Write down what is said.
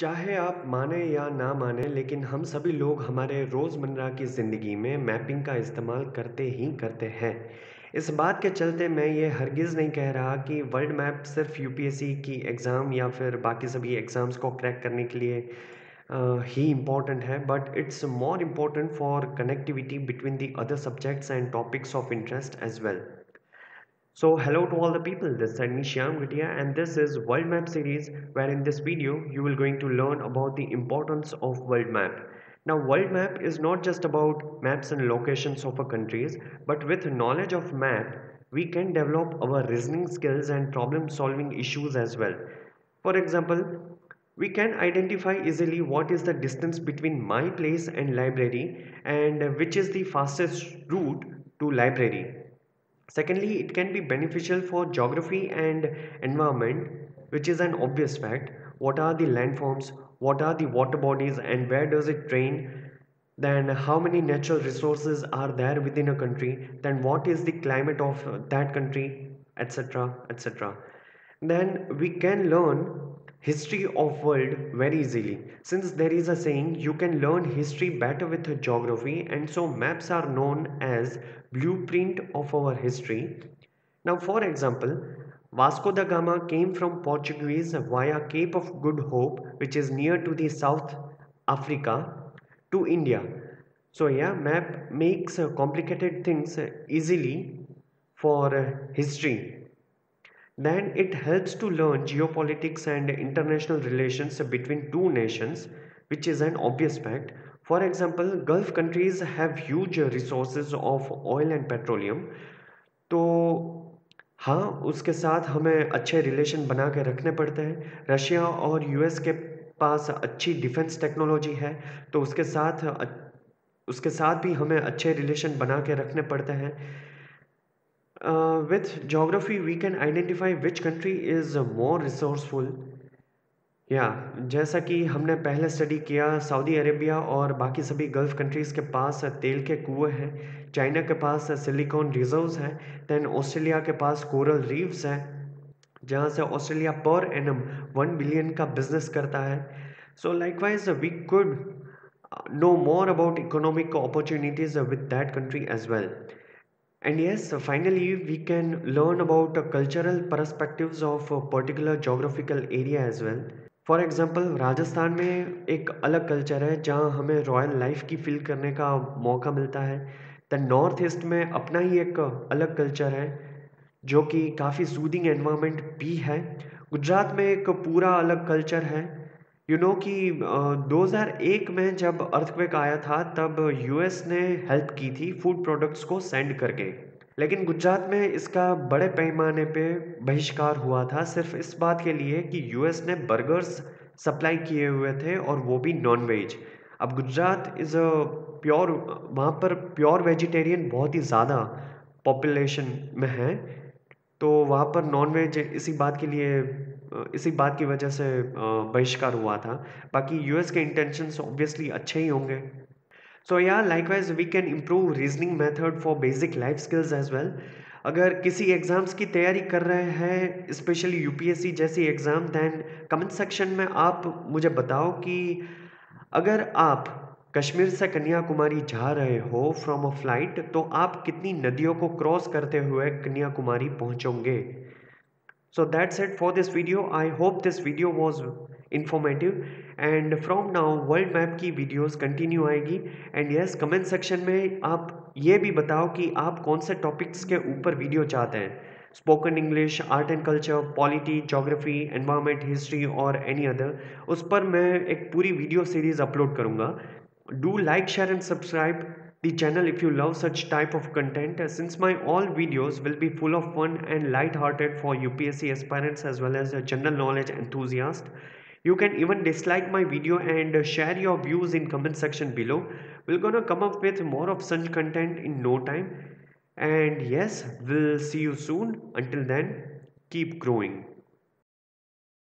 चाहे आप माने या ना माने लेकिन हम सभी लोग हमारे रोज़मर्रा की ज़िंदगी में मैपिंग का इस्तेमाल करते ही करते हैं। इस बात के चलते मैं ये हरगिज़ नहीं कह रहा कि वर्ल्ड मैप सिर्फ यूपीएससी की एग्ज़ाम या फिर बाकी सभी एग्ज़ाम्स को क्रैक करने के लिए ही इम्पोर्टेंट है, but it's more important for connectivity between the other subjects and topics of interest as well. So hello to all the people, this is Shyam Gatia and this is World Map series, where in this video you will going to learn about the importance of world map. Now world map is not just about maps and locations of a countries, but with knowledge of map we can develop our reasoning skills and problem solving issues as well. For example, we can identify easily what is the distance between my place and library and which is the fastest route to library. Secondly, it can be beneficial for geography and environment, which is an obvious fact. What are the landforms? What are the water bodies and where does it rain? Then how many natural resources are there within a country? Then what is the climate of that country, etc., etc. Then we can learn history of world very easily, since there is a saying you can learn history better with geography, and so maps are known as blueprint of our history. Now for example, Vasco da Gama came from Portuguese via Cape of Good Hope, which is near to the South Africa, to India. So yeah, map makes complicated things easily for history. Then it helps to learn geopolitics and international relations between two nations, which is an obvious fact. For example, Gulf countries have huge resources of oil and petroleum. तो हाँ, उसके साथ हमें अच्छे relation बना के रखने पड़ते हैं। रशिया और यूएस के पास अच्छी डिफेंस टेक्नोलॉजी है, तो उसके साथ भी हमें अच्छे रिलेशन बना के रखने पड़ते हैं। With geography, we can identify which country is more resourceful. या जैसा कि हमने पहले स्टडी किया, सऊदी अरेबिया और बाकी सभी गल्फ कंट्रीज़ के पास तेल के कुएँ हैं, चाइना के पास सिलिकॉन रिजर्व्स हैं, देन ऑस्ट्रेलिया के पास कोरल रीफ्स हैं, जहाँ से ऑस्ट्रेलिया पर एनम 1 बिलियन का बिजनेस करता है. So likewise we could know more about economic opportunities with that country as well. And yes, finally, we can learn about cultural perspectives of a particular geographical area as well. For example Rajasthan में एक अलग culture है जहाँ हमें royal life की feel करने का मौका मिलता है. द नॉर्थ ईस्ट में अपना ही एक अलग कल्चर है जो कि काफ़ी सूदिंग एनवायरनमेंट भी है. गुजरात में एक पूरा अलग कल्चर है. कि 2001 में जब अर्थक्वेक आया था तब यूएस ने हेल्प की थी फूड प्रोडक्ट्स को सेंड करके, लेकिन गुजरात में इसका बड़े पैमाने पे बहिष्कार हुआ था सिर्फ इस बात के लिए कि यूएस ने बर्गर्स सप्लाई किए हुए थे और वो भी नॉन वेज. अब गुजरात इज़ अ प्योर, वहाँ पर प्योर वेजिटेरियन बहुत ही ज़्यादा पॉपुलेशन में है, तो वहाँ पर नॉन-वेज इसी बात की वजह से बहिष्कार हुआ था. बाकी यूएस के इंटेंशंस ऑब्वियसली अच्छे ही होंगे. So yeah likewise we can improve reasoning method for basic life skills as well. अगर किसी एग्ज़ाम्स की तैयारी कर रहे हैं, स्पेशली यूपीएससी जैसी एग्ज़ाम, दैन कमेंट सेक्शन में आप मुझे बताओ कि अगर आप कश्मीर से कन्याकुमारी जा रहे हो फ्रॉम अ फ्लाइट, तो आप कितनी नदियों को क्रॉस करते हुए Kanyakumari पहुंचोगे. So that's it for this video. I hope this video was informative, and from now world map की videos continue आएगी. And yes, comment section में आप ये भी बताओ कि आप कौन से topics के ऊपर video चाहते हैं. Spoken English, art and culture, polity, geography, environment, history और एनी अदर, उस पर मैं एक पूरी वीडियो सीरीज अपलोड करूँगा. Do like, share and subscribe the channel if you love such type of content, since my all videos will be full of fun and light-hearted for UPSC aspirants as well as general knowledge enthusiasts. You can even dislike my video and share your views in comment section below. We're gonna come up with more of such content in no time. And yes, we'll see you soon. Until then, keep growing.